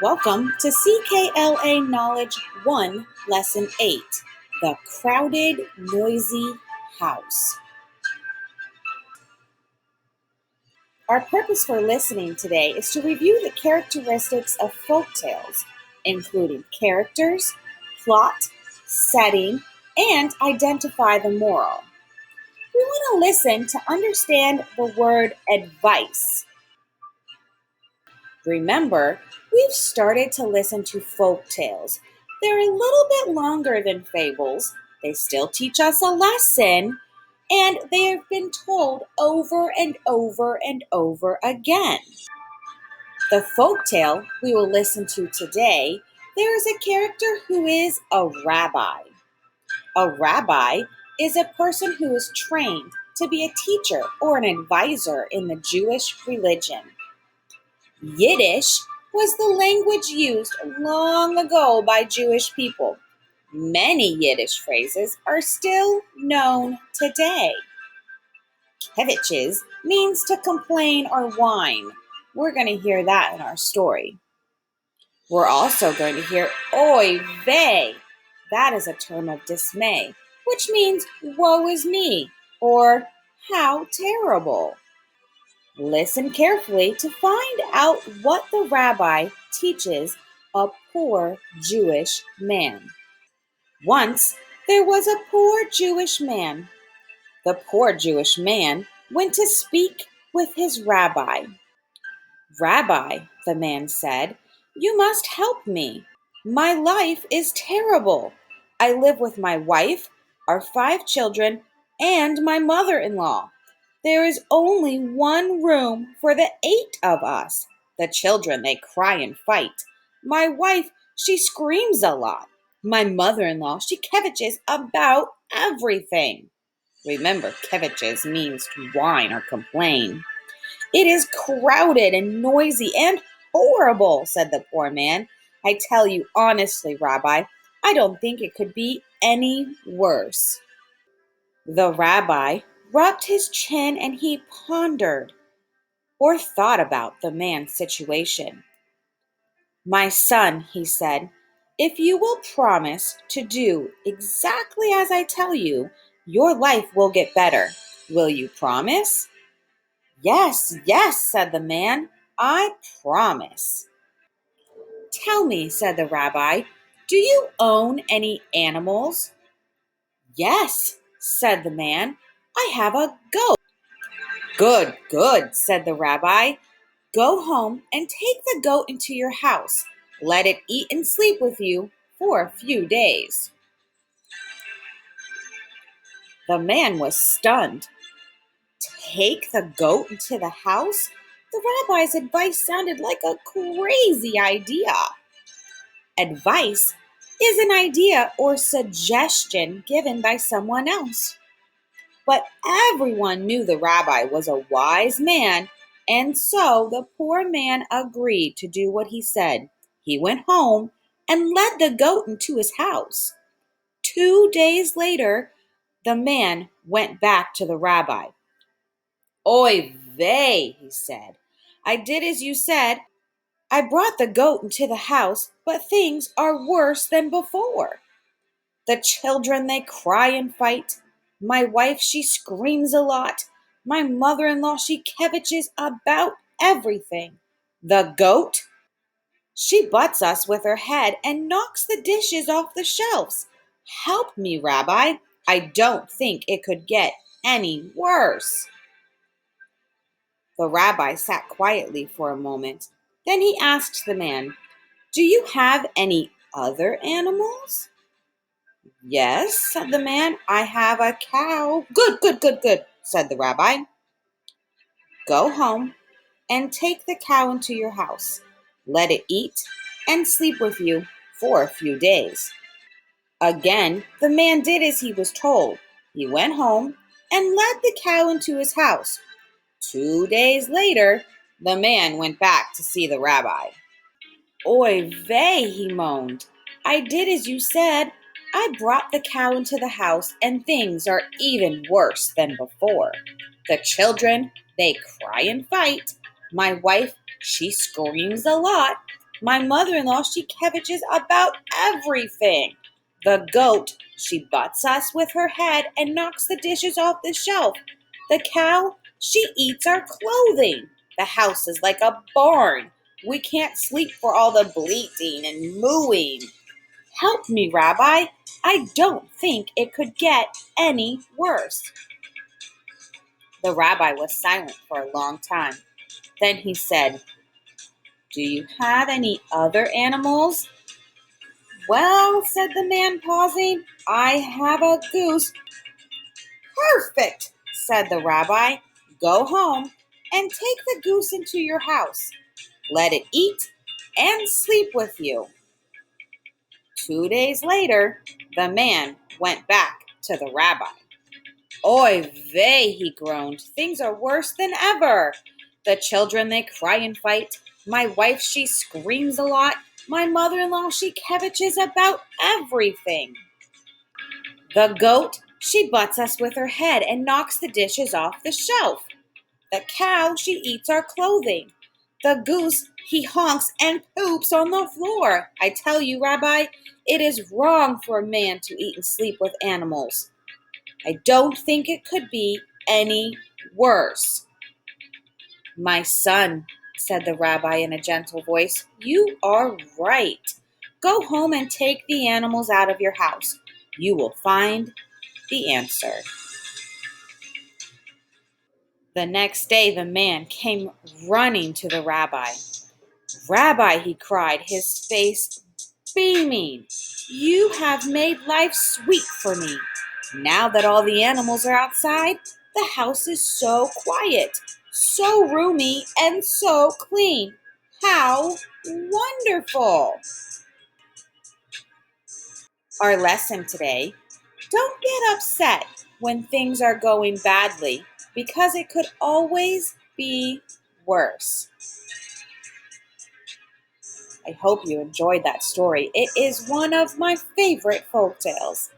Welcome to CKLA Knowledge 1, Lesson 8, The Crowded, Noisy House. Our purpose for listening today is to review the characteristics of folk tales, including characters, plot, setting, and identify the moral. We want to listen to understand the word advice. Remember, we've started to listen to folk tales. They're a little bit longer than fables. They still teach us a lesson, and they have been told over and over and over again. The folk tale we will listen to today, there is a character who is a rabbi. A rabbi is a person who is trained to be a teacher or an advisor in the Jewish religion. Yiddish was the language used long ago by Jewish people. Many Yiddish phrases are still known today. Kevitches means to complain or whine. We're going to hear that in our story. We're also going to hear oy vey. That is a term of dismay, which means woe is me or how terrible. Listen carefully to find out what the rabbi teaches a poor Jewish man. Once there was a poor Jewish man. The poor Jewish man went to speak with his rabbi. "Rabbi," the man said, "you must help me. My life is terrible. I live with my wife, our 5 children, and my mother-in-law. There is only one room for the 8 of us. The children, they cry and fight. My wife, she screams a lot. My mother-in-law, she kvetches about everything." Remember, kvetches means to whine or complain. "It is crowded and noisy and horrible," said the poor man. "I tell you honestly, Rabbi, I don't think it could be any worse." The rabbi rubbed his chin and he pondered or thought about the man's situation. "My son," he said, "if you will promise to do exactly as I tell you, your life will get better. Will you promise?" "Yes, yes," said the man, "I promise." "Tell me," said the rabbi, "do you own any animals?" "Yes," said the man, "I have a goat." "Good, good," said the rabbi. "Go home and take the goat into your house. Let it eat and sleep with you for a few days." The man was stunned. Take the goat into the house? The rabbi's advice sounded like a crazy idea. Advice is an idea or suggestion given by someone else. But everyone knew the rabbi was a wise man, and so the poor man agreed to do what he said. He went home and led the goat into his house. 2 days later, the man went back to the rabbi. "Oy vey," he said, "I did as you said. I brought the goat into the house, but things are worse than before. The children, they cry and fight. My wife, she screams a lot. My mother-in-law, she kvetches about everything. The goat, she butts us with her head and knocks the dishes off the shelves. Help me, Rabbi. I don't think it could get any worse." The rabbi sat quietly for a moment. Then he asked the man, "Do you have any other animals?" "Yes," said the man, "I have a cow." "Good, good, good, good," said the rabbi. "Go home and take the cow into your house. Let it eat and sleep with you for a few days." Again, the man did as he was told. He went home and led the cow into his house. 2 days later, the man went back to see the rabbi. "Oy vey," he moaned. "I did as you said. I brought the cow into the house, and things are even worse than before. The children, they cry and fight. My wife, she screams a lot. My mother-in-law, she kvetches about everything. The goat, she butts us with her head and knocks the dishes off the shelf. The cow, she eats our clothing. The house is like a barn. We can't sleep for all the bleating and mooing. Help me, Rabbi. I don't think it could get any worse. The rabbi was silent for a long time. Then he said, "Do you have any other animals?" "Well," said the man, pausing, "I have a goose." "Perfect," said the rabbi. "Go home and take the goose into your house. Let it eat and sleep with you." 2 days later, the man went back to the rabbi. "Oy vey," he groaned. "Things are worse than ever. The children, they cry and fight. My wife, she screams a lot. My mother-in-law, she kvetches about everything. The goat, she butts us with her head and knocks the dishes off the shelf. The cow, she eats our clothing. The goose, he honks and poops on the floor. I tell you, Rabbi, it is wrong for a man to eat and sleep with animals. I don't think it could be any worse." "My son," said the rabbi in a gentle voice, "you are right. Go home and take the animals out of your house. You will find the answer." The next day, the man came running to the rabbi. "Rabbi," he cried, his face beaming, "you have made life sweet for me. Now that all the animals are outside, the house is so quiet, so roomy, and so clean. How wonderful!" Our lesson today: don't get upset when things are going badly, because it could always be worse. I hope you enjoyed that story. It is one of my favorite folk tales.